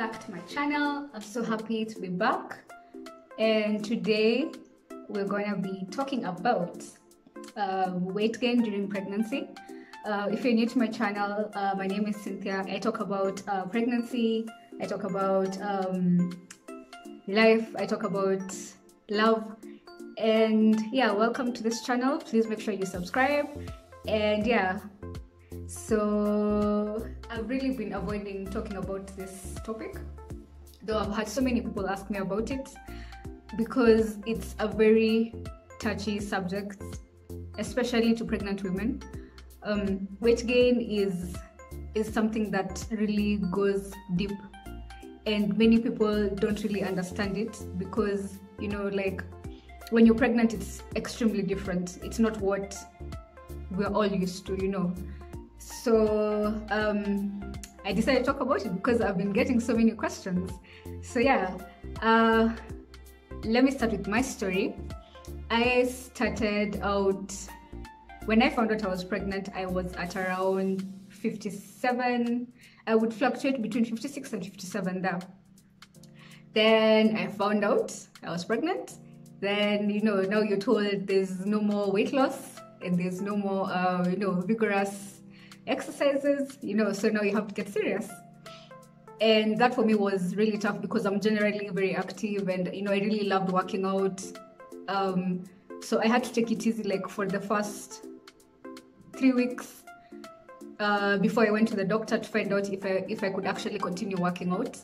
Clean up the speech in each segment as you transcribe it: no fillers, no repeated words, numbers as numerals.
back to my channel. I'm so happy to be back, and today we're going to be talking about weight gain during pregnancy. If you're new to my channel, my name is Cynthia. I talk about pregnancy, I talk about life, I talk about love, and yeah, welcome to this channel. Please make sure you subscribe. And yeah, so I've really been avoiding talking about this topic, though I've had so many people ask me about it because it's a very touchy subject, especially to pregnant women. Weight gain is something that really goes deep, and many people don't really understand it because, you know, like when you're pregnant, it's extremely different. It's not what we're all used to, you know. So I decided to talk about it because I've been getting so many questions. So yeah, let me start with my story. I started out, when I found out I was pregnant, I was at around 57. I would fluctuate between 56 and 57 there. Then I found out I was pregnant. Then, you know, now you're told there's no more weight loss and there's no more, you know, vigorous exercises, you know, so now you have to get serious. And that for me was really tough because I'm generally very active and, you know, I really loved working out. So I had to take it easy, like for the first 3 weeks before I went to the doctor to find out if I could actually continue working out.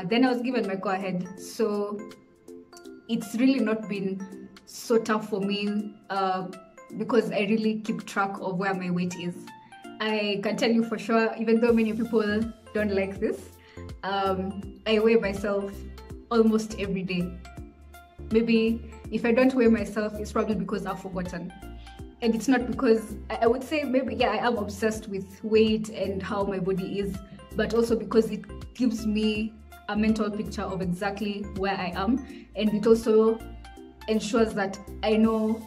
Then I was given my go-ahead. So it's really not been so tough for me because I really keep track of where my weight is. I can tell you for sure, even though many people don't like this, I weigh myself almost every day. Maybe if I don't weigh myself, it's probably because I've forgotten. And it's not because, I would say maybe, yeah, I am obsessed with weight and how my body is, but also because it gives me a mental picture of exactly where I am. And it also ensures that I know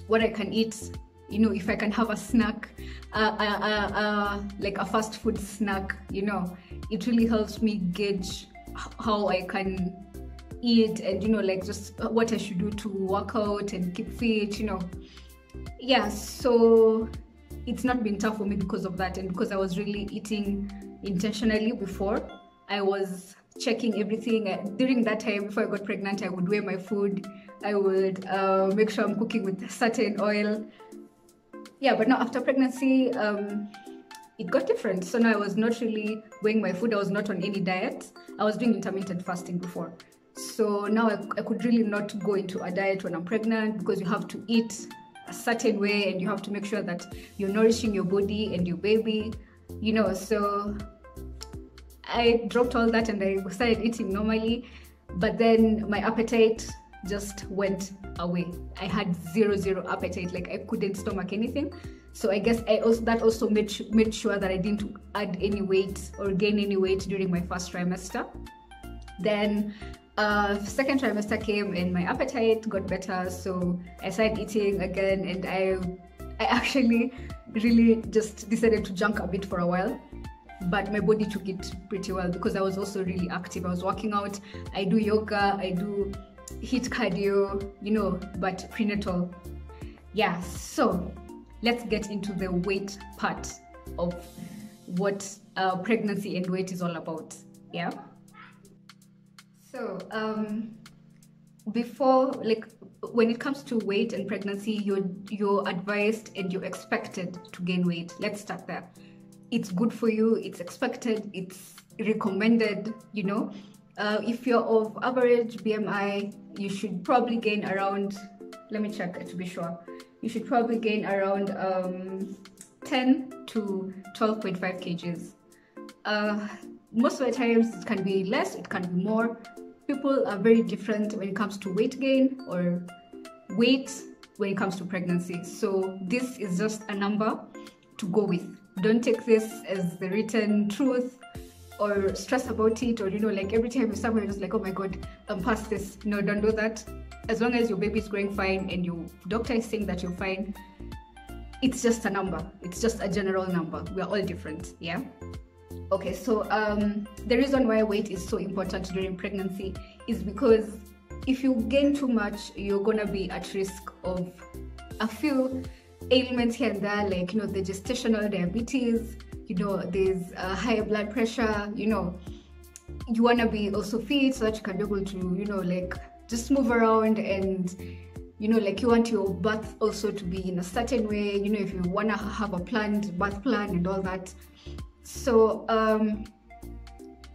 what I can eat. You know, if I can have a snack, like a fast food snack, you know, it really helps me gauge how I can eat and, you know, like just what I should do to work out and keep fit, you know. Yeah, so it's not been tough for me because of that, and because I was really eating intentionally before. I was checking everything. During that time, before I got pregnant, I would weigh my food. I would make sure I'm cooking with certain oil. Yeah, but now after pregnancy, it got different. So now I was not really weighing my food. I was not on any diet. I was doing intermittent fasting before. So now I could really not go into a diet when I'm pregnant because you have to eat a certain way and you have to make sure that you're nourishing your body and your baby, you know. So I dropped all that and I started eating normally, but then my appetite just went away. I had zero appetite, like I couldn't stomach anything. So I guess that also made sure that I didn't add any weight or gain any weight during my first trimester. Then second trimester came and my appetite got better, so I started eating again, and I actually really just decided to junk a bit for a while. But my body took it pretty well because I was also really active. I was working out, I do yoga, I do HIIT cardio, you know, but prenatal. Yeah, so let's get into the weight part of what pregnancy and weight is all about. Yeah. So before, like when it comes to weight and pregnancy, you're advised and you're expected to gain weight. Let's start there. It's good for you, it's expected, it's recommended, you know. If you're of average BMI, you should probably gain around, let me check to be sure, you should probably gain around 10 to 12.5 kgs. Most of the times it can be less, it can be more. People are very different when it comes to weight gain or weight when it comes to pregnancy. So this is just a number to go with. Don't take this as the written truth or stress about it, or, you know, like every time you're somewhere you're just like, oh my god, I'm past this. No, don't do that. As long as your baby is growing fine and your doctor is saying that you're fine, it's just a number. It's just a general number. We're all different, yeah? Okay, so the reason why weight is so important during pregnancy is because if you gain too much, you're gonna be at risk of a few ailments here and there, like, you know, the gestational diabetes, you know, there's higher blood pressure, you know. You wanna be also fit so that you can be able to, you know, like just move around, and you know, like you want your birth also to be in a certain way, you know, if you wanna have a planned birth plan and all that. So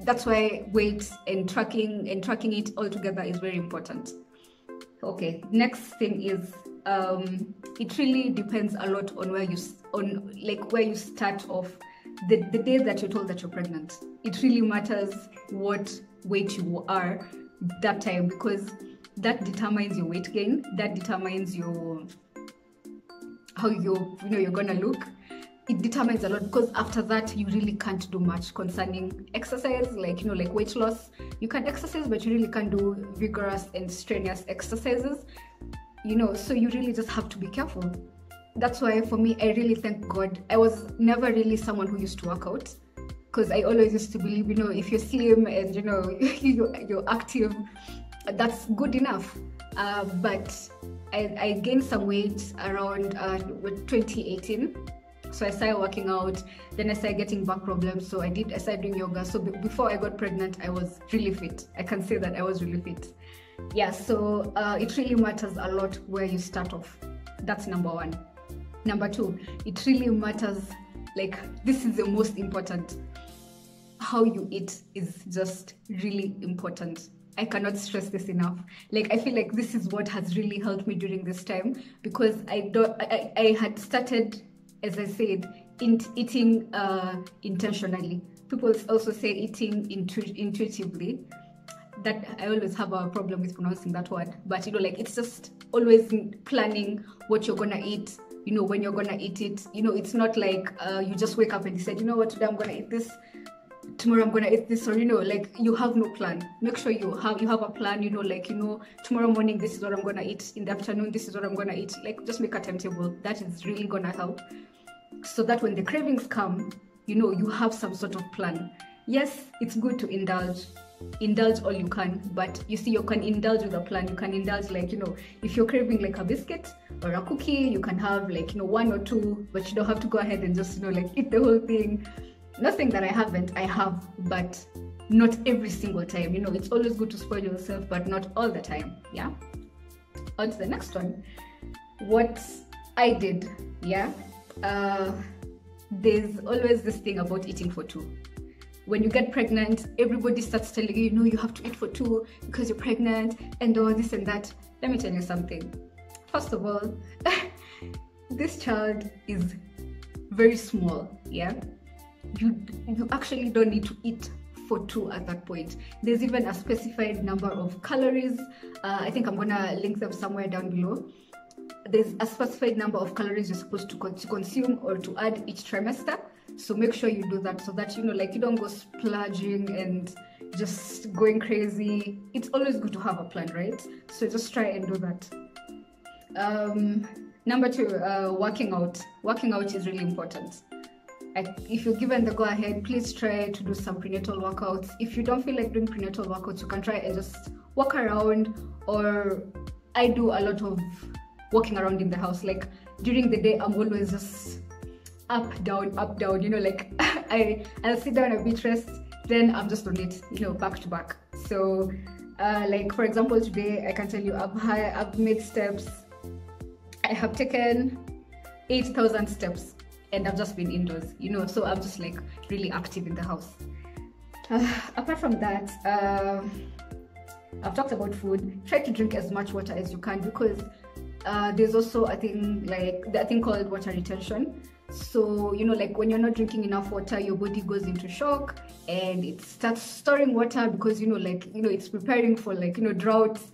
that's why weight and tracking it all together is very important. Okay, next thing is it really depends a lot on where you start off. The day that you're told that you're pregnant, it really matters what weight you are that time, because that determines your weight gain, that determines how you're gonna look. It determines a lot, because after that you really can't do much concerning exercise, like, you know, like weight loss. You can exercise, but you really can't do vigorous and strenuous exercises, you know, so you really just have to be careful. That's why for me, I really thank God I was never really someone who used to work out, because I always used to believe, you know, if you're slim and, you know, you're active, that's good enough. But I gained some weight around 2018. So I started working out, then I started getting back problems, so I started doing yoga. So before I got pregnant, I was really fit. I can say that I was really fit. Yeah, so it really matters a lot where you start off. That's number one. Number two, it really matters, like, this is the most important. How you eat is just really important. I cannot stress this enough. Like, I feel like this is what has really helped me during this time, because I had started, as I said, eating intentionally. People also say eating intuitively. That I always have a problem with pronouncing that word, but you know, like, it's just always planning what you're gonna eat, you know, when you're gonna eat it. You know, it's not like you just wake up and decide, you know what, today I'm gonna eat this, tomorrow I'm gonna eat this, or, you know, like, you have no plan. Make sure you have a plan, you know, like, you know, tomorrow morning this is what I'm gonna eat, in the afternoon this is what I'm gonna eat. Like, just make a timetable. That is really gonna help, so that when the cravings come, you know, you have some sort of plan. Yes, it's good to indulge all you can, but you see, you can indulge with a plan. You can indulge, like, you know, if you're craving like a biscuit or a cookie, you can have, like, you know, one or two, but you don't have to go ahead and just, you know, like, eat the whole thing. Nothing that I have, but not every single time. You know, it's always good to spoil yourself, but not all the time. Yeah. On to the next one. What I did, yeah. There's always this thing about eating for two. When you get pregnant, everybody starts telling you, you know, you have to eat for two because you're pregnant and all this and that. Let me tell you something. First of all, this child is very small, yeah? You actually don't need to eat for two at that point. There's even a specified number of calories. I think I'm gonna link them somewhere down below. There's a specified number of calories you're supposed to consume or to add each trimester. So make sure you do that, so that, you know, like, you don't go splurging and just going crazy. It's always good to have a plan, right? So just try and do that. Number two, working out. Working out is really important. If you're given the go-ahead, please try to do some prenatal workouts. If you don't feel like doing prenatal workouts, you can try and just walk around, or I do a lot of walking around in the house. Like, during the day, I'm always just up, down, you know, like, I'll sit down a bit, rest, then I'm just on it, you know, back to back. So, like, for example, today, I can tell you I've made steps. I have taken 8,000 steps, and I've just been indoors, you know, so I'm just, like, really active in the house. Apart from that, I've talked about food. Try to drink as much water as you can, because there's also a thing called water retention. So, you know, like, when you're not drinking enough water, your body goes into shock and it starts storing water, because, you know, like, you know, it's preparing for, like, you know, droughts.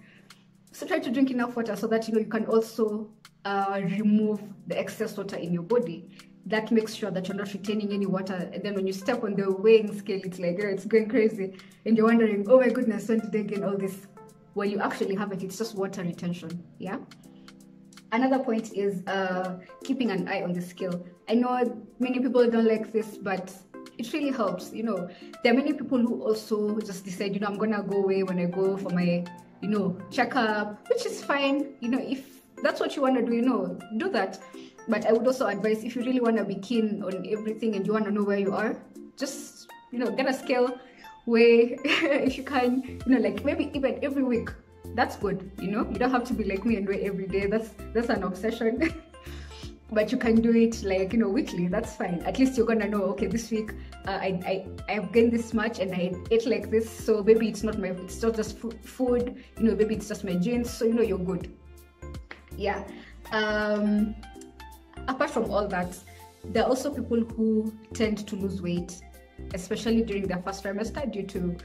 So try to drink enough water so that, you know, you can also remove the excess water in your body. That makes sure that you're not retaining any water, and then when you step on the weighing scale, it's like, you know, it's going crazy, and you're wondering, oh my goodness, when did I gain all this? Well, you actually haven't. It's just water retention. Yeah. Another point is keeping an eye on the scale. I know many people don't like this, but it really helps. You know, there are many people who also just decide, you know, I'm gonna go away when I go for my, you know, checkup, which is fine. You know, if that's what you want to do, you know, do that. But I would also advise, if you really want to be keen on everything and you want to know where you are, just, you know, get a scale, weigh if you can, you know, like maybe even every week. That's good, you know. You don't have to be like me and weigh every day. That's an obsession. But you can do it like, you know, weekly. That's fine. At least you're gonna know, okay, this week I've gained this much and I ate like this, so maybe it's not just food, you know, maybe it's just my genes, so you know you're good. Yeah. Apart from all that, there are also people who tend to lose weight, especially during their first trimester, due to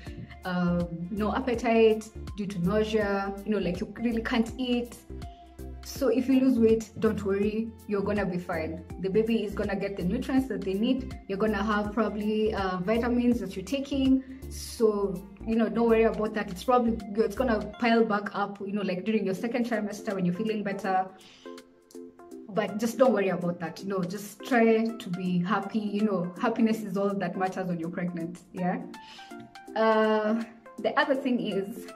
no appetite, due to nausea, you know, like you really can't eat. So if you lose weight, don't worry, you're gonna be fine. The baby is gonna get the nutrients that they need. You're gonna have probably vitamins that you're taking. So, you know, don't worry about that. It's gonna pile back up, you know, like during your second trimester when you're feeling better. But just don't worry about that, you know, just try to be happy. You know, happiness is all that matters when you're pregnant. Yeah. The other thing is,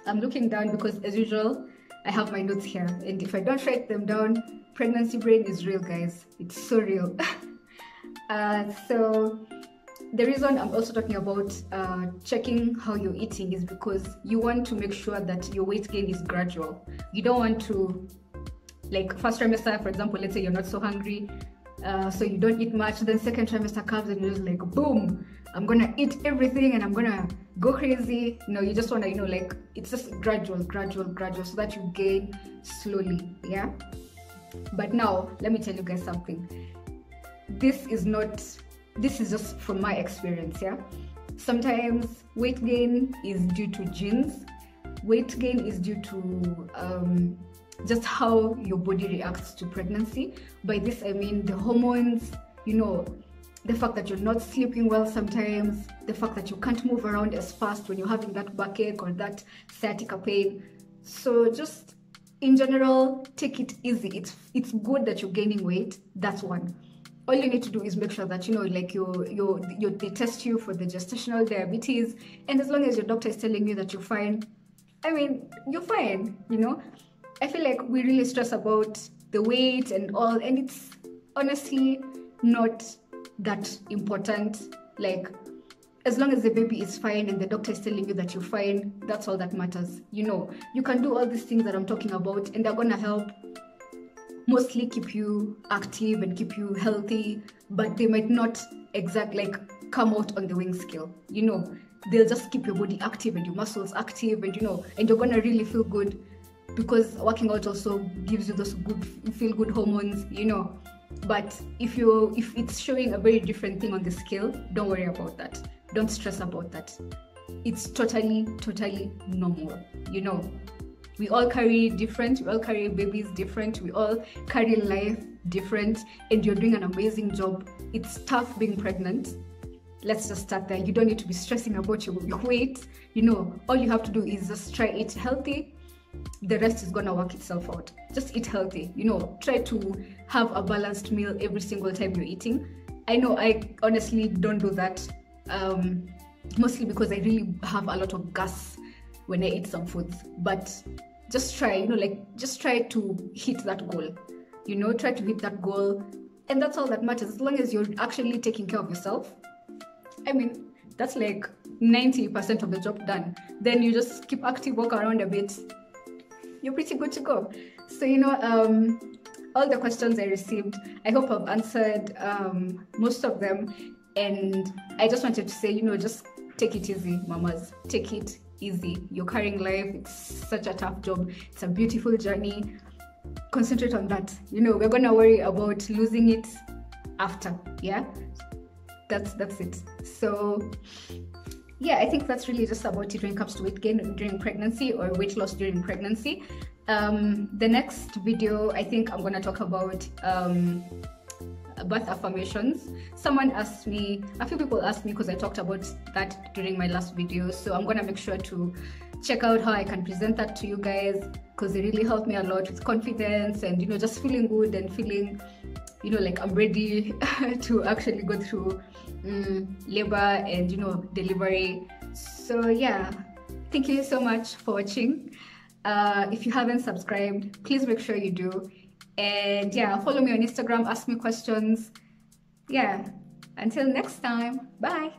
I'm looking down because as usual, I have my notes here, and if I don't write them down, pregnancy brain is real, guys. It's so real. So the reason I'm also talking about checking how you're eating is because you want to make sure that your weight gain is gradual. You don't want to, like first trimester, for example, let's say you're not so hungry, so you don't eat much, then second trimester comes and you're just like, boom, I'm gonna eat everything and I'm gonna go crazy. No, you just wanna, you know, like it's just gradual, so that you gain slowly. Yeah. But now let me tell you guys something. This is just from my experience. Yeah. Sometimes weight gain is due to genes. Weight gain is due to just how your body reacts to pregnancy. By this I mean the hormones, you know, the fact that you're not sleeping well sometimes, the fact that you can't move around as fast when you're having that backache or that sciatica pain. So just in general, take it easy. It's good that you're gaining weight. That's one. All you need to do is make sure that, you know, like they test you for the gestational diabetes, and as long as your doctor is telling you that you're fine, I mean, you're fine, you know. I feel like we really stress about the weight and all, and it's honestly not that important. Like, as long as the baby is fine and the doctor is telling you that you're fine, that's all that matters. You know, you can do all these things that I'm talking about, and they're gonna help mostly keep you active and keep you healthy, but they might not exactly like come out on the weighing scale. You know, they'll just keep your body active and your muscles active, and you know, and you're gonna really feel good, because working out also gives you those good feel-good hormones, you know. But if it's showing a very different thing on the scale, don't worry about that. Don't stress about that. It's totally normal. You know, we all carry babies different, we all carry life different, and you're doing an amazing job. It's tough being pregnant. Let's just start there. You don't need to be stressing about your weight. You know, all you have to do is just try eat healthy. The rest is gonna work itself out. Just eat healthy, you know, try to have a balanced meal every single time you're eating. I know I honestly don't do that, mostly because I really have a lot of gas when I eat some foods. But just try, you know, like just try to hit that goal, you know, try to hit that goal, and that's all that matters. As long as you're actually taking care of yourself, I mean, that's like 90% of the job done. Then you just keep active, walk around a bit, you're pretty good to go. So, you know, all the questions I received, I hope I've answered most of them. And I just wanted to say, you know, just take it easy, mamas. Take it easy. You're carrying life. It's such a tough job. It's a beautiful journey. Concentrate on that. You know, we're gonna worry about losing it after. Yeah, that's it. So yeah, I think that's really just about it when it comes to weight gain during pregnancy or weight loss during pregnancy. The next video, I think I'm gonna talk about birth affirmations. Someone asked me, a few people asked me, because I talked about that during my last video, so I'm gonna make sure to check out how I can present that to you guys, because it really helped me a lot with confidence and, you know, just feeling good and feeling, you know, like I'm ready to actually go through labor and, you know, delivery. So yeah, thank you so much for watching. If you haven't subscribed, please make sure you do. And yeah, follow me on Instagram, ask me questions. Yeah, until next time, bye.